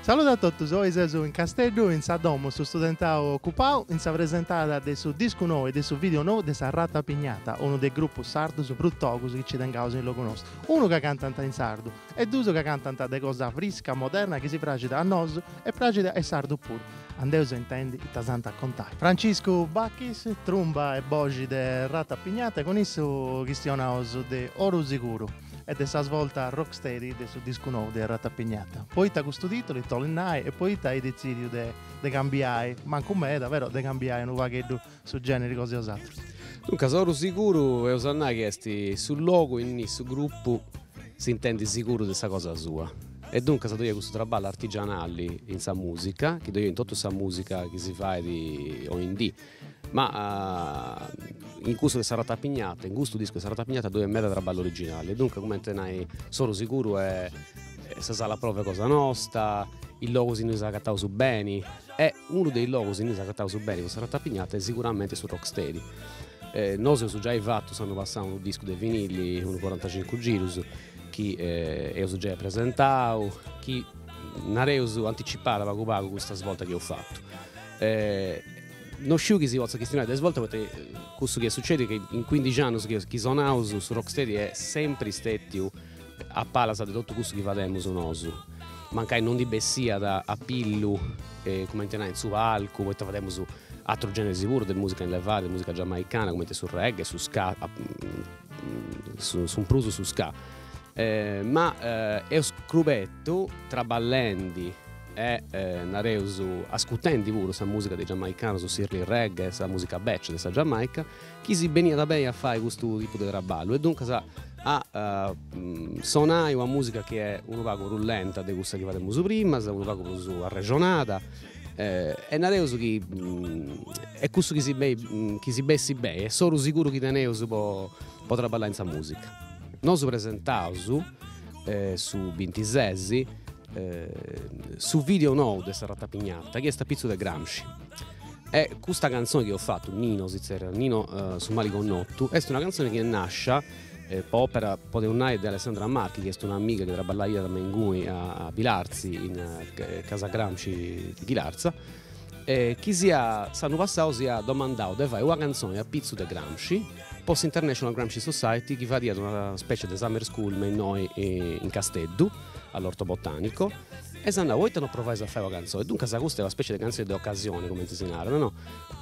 Saluto a tutti, sono in Castello, in Sadomo, su studentao occupato, in sa presentata del suo disco nuovo e del suo video nuovo di Sarrata Pignata, uno dei gruppi sardo su Bruttocus che ci tengono in lo conosco. Uno che canta in sardo e due che canta de cosa fresca, moderna, che si pragita a nos e pragita e sardo pure. Andeuso intendi, ta santa contare. Francisco Bacchis, tromba e bogi de Rata Pignata, con esso questionaos de Oro Sicuro ed è svolta rocksteady del suo disco nuovo di Rata Pignata. Poi ta questo titolo, il Tolinai, e poi ta hai deciso di cambiare, manco me, davvero, di cambiare un vaghetto su generi cose osate. Dunque, sono sicuro e osannà che sul logo, in sul gruppo, si intende sicuro di questa cosa sua. E dunque, se io questo lavoro artigianale in sa musica, che io in tutta questa musica che si fa di O&D, ma in questo che sarà tapignata, in questo disco che sarà tapignata dove è meta traballo originale. Dunque, come te ne sono sicuro è se sa la prova cosa nostra, il logo si noi sa cattavo su bene, è uno dei logo si noi sa cattavo su bene, che sarà tapignata è sicuramente su Rocksteady. Noi su già fatto, stanno passando un disco dei vinili, un 45 giros, che ho già presentato, che nareuso anticipata pago questa svolta che ho fatto. Non so che si possa questionare delle svolte perché questo che succede che in 15 anni che sono su Rocksteady è sempre stato a palasa di tutto questo che facciamo su noi. Mancai non di bessia da a pillu come te in su palco, poi facciamo su altro genere sicuro di musica inlevata, di musica giamaicana, come te su reggae, su ska, su un pruso su ska. Ma è scrubetto tra ballendi e nareusu ascoltando pure questa musica di giamaicano su Sirli reggae, questa musica batch della Giamaica, chi si veniva da bene a fare questo tipo di traballo e dunque suonare una musica che è un poco rullenta di questa che facciamo su prima, un poco su arregionata e nareusu che è questo che si bessi bene, è solo sicuro che Neus potrà ballare in questa musica. Noi ci presentiamo su 26 su video nuovo di Sarrata Pignata che è sta pizzo di Gramsci e questa canzone che ho fatto Nino su Maliconnottu è una canzone che nasce per opera Podeunai di Alessandra Marchi che è un'amica che traballa da Mengui a Bilarzi in casa Gramsci di Bilarza chi sanno passato si è domandato di fare una canzone a pizzo di Gramsci Post International Gramsci Society che fa di una specie di summer school noi in Casteddu all'Orto Botanico e si andava a provare a fare una canzone dunque questa è una specie di canzone di occasione come si narra no?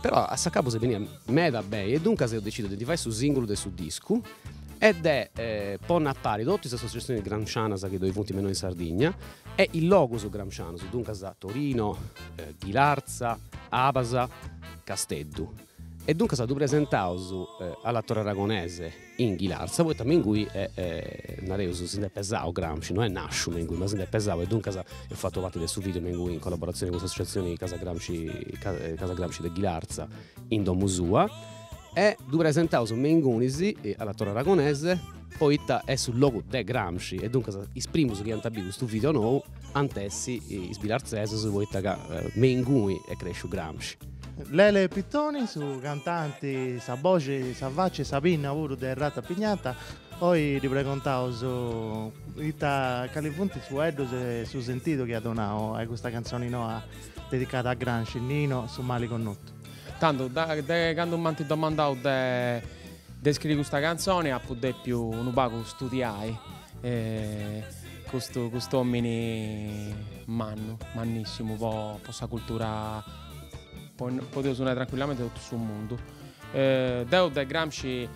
Però a capo si veniva meda bene e dunque si ho deciso di fare su singolo del su disco ed è pon a pari tutte queste associazioni gramsciane che dove punti meno in Sardegna e il logo su gramsciano su dunque da Torino, Ghilarza, Abasa, Casteddu e dunque è stato presentato alla Torre Aragonese in Ghilarza poi también qui è nareuso si è pesato Gramsci non è nascio Mengui ma si è pesato e dunque ho fatto parte del suo video Mengui in collaborazione con l'associazione Casa Gramsci di Ghilarza in Domusua e due presentato su Mengunisi alla Torre Aragonese poi è sul logo de Gramsci e dunque esprimo che hanno questo video nuovo antessi i sbilarzesi su poi Mengui e cresce Gramsci. Lele Pittoni su cantanti sa voce, sa voce, Sabina pure di Rata Pignata poi riprecontavo su Ita Califunti su Edo su sentito che ha donato questa canzone dedicata a Gramsci Nino su Maliconnottu tanto quando mi hanno domandato di scrivere questa canzone a poter più un poco studiare questo uomini mannissimo po' questa cultura potevo suonare tranquillamente tutto sul mondo. Devo da Gramsci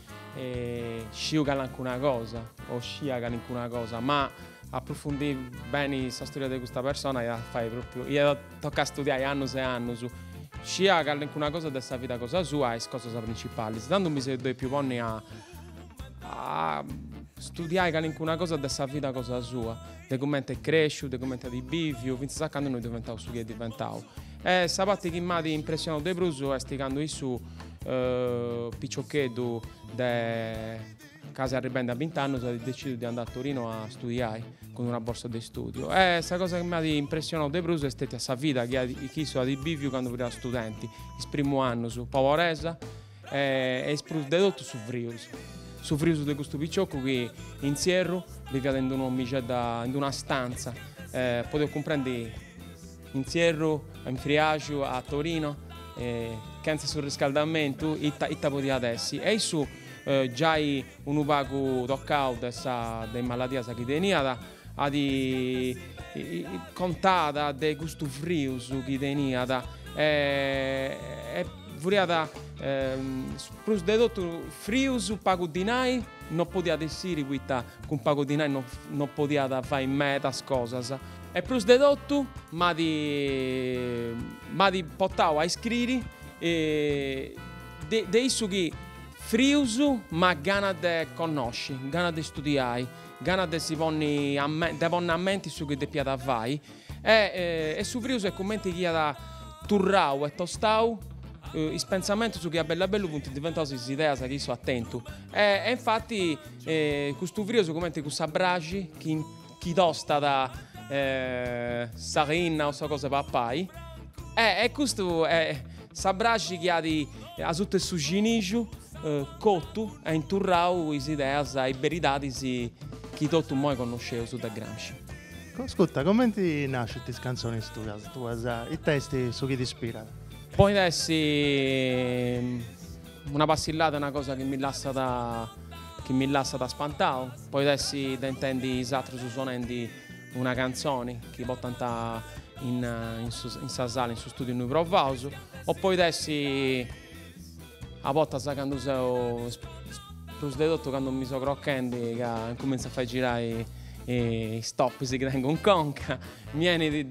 sciuga anche una cosa, o sciaga anche una cosa, ma approfondire bene questa storia di questa persona e fai proprio. Io tocca studiare anni e anni su sciaga anche una cosa della vita cosa sua e cosa principale. Tanto mi sei più ponni a studiare anche una cosa della vita cosa sua, di come è cresciuto, di come è di bivio, finché sa quando noi diventavo su che è diventato. E sapete che mi ha impressionato di Bruso è sticando su Picciocchedo de casa arrivando a 20 anni ho deciso di andare a Torino a studiare con una borsa di studio e questa cosa che mi ha impressionato di Bruso è stata questa vita che ha chiesto di bivio quando era studenti il primo anno su Pavoresa e espruso di tutto su Friuso di questo picciocco che in Sierro viveva in una stanza potevo comprendere in Sierra, in Friaggio, a Torino, senza surriscaldamento, itta podia adesso. E su già un upaco toccao delle malattie che tenia, a di contata de gusto frio su che tenia, e furiata plus de tutto frio su pago di nai, non poteva essere con pago di nai, non poteva fare in meta cose. E plus de tutto, ma di portavo a scrivere de isso che friuso, ma gana de conosci, gana de studiare, gana de si ponni a mente su che de piada vai. E su friuso è commenti che da turrau e tostau, il pensamento su che è bello punto diventato si idea che sono attento. E infatti questo friuso commenti con sabragi chi tosta da sarina o so cosa papai. E questo è sabragi che ha di a tutto su ginigio cotto e inturrau le idee e verità che tutto mai conoscevo su da Gramsci. Ascolta, come ti nasce queste canzoni tue? I testi su chi ti ispirano? Poi adesso una passillata è una cosa che mi lascia da spantare. Poi adesso intendi esatto su suonando una canzone che porta in sa sala, in suo studio in Provauso. O poi adesso a volte quando sono dedotto quando mi sono croccando che comincio a fare girare i stop si tengono in conca, viene di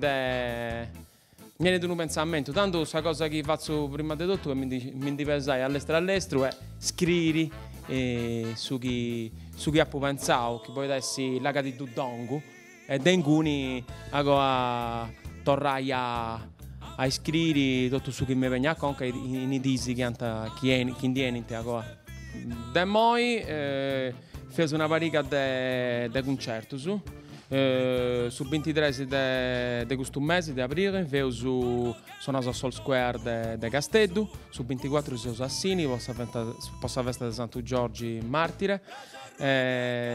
un pensamento. Tanto questa cosa che faccio prima di tutto che mi dipesai all'estero è scrivere su chi ha pensato, che poi adesso la di Dudongo e denguni a tornare a scrivere tutto su che mi viene a conca in disi che indieni agora. Da noi fece una parica de concerto su 23 di questo mese di aprile fece suonato al Sol Square de Castello, su 24 si Sassini, possa festa di Santo Giorgi Martire,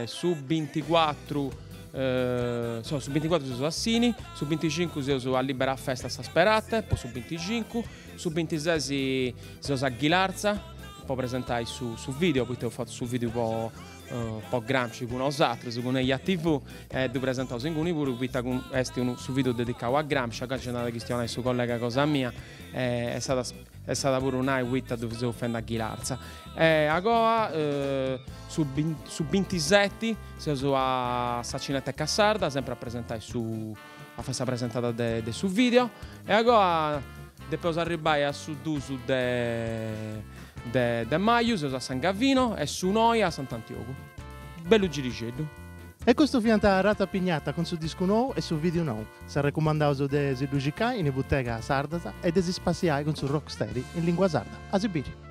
su 24 su 24 si Sassini, su 25 si a Libera Festa sta Sperate, poi su 25, su 26 si a Ghilarza, poi presentai su video, poi ho fatto su video un po' Gramsci con os altri, con gli TV, e ho presentato in pure, su video dedicato a Gramsci, a c'è una questione su collega cosa mia, è stata pure una vita dove si offende a Ghilarza. Agora su 27 siamo a Sacinetta e Cassarda, sempre a presentare a festa presentata su video, e agora dopo arrivare a Sudusu de Maio, siamo a San Gavino e su noi a Sant'Antioco. Bello giricello. E questo fianta rata pignata con su disco nuovo e su video nuovo. Si raccomandato de Zidugicai in bottega sarda e desi spaziai con su rocksteady in lingua sarda. A Sibiri.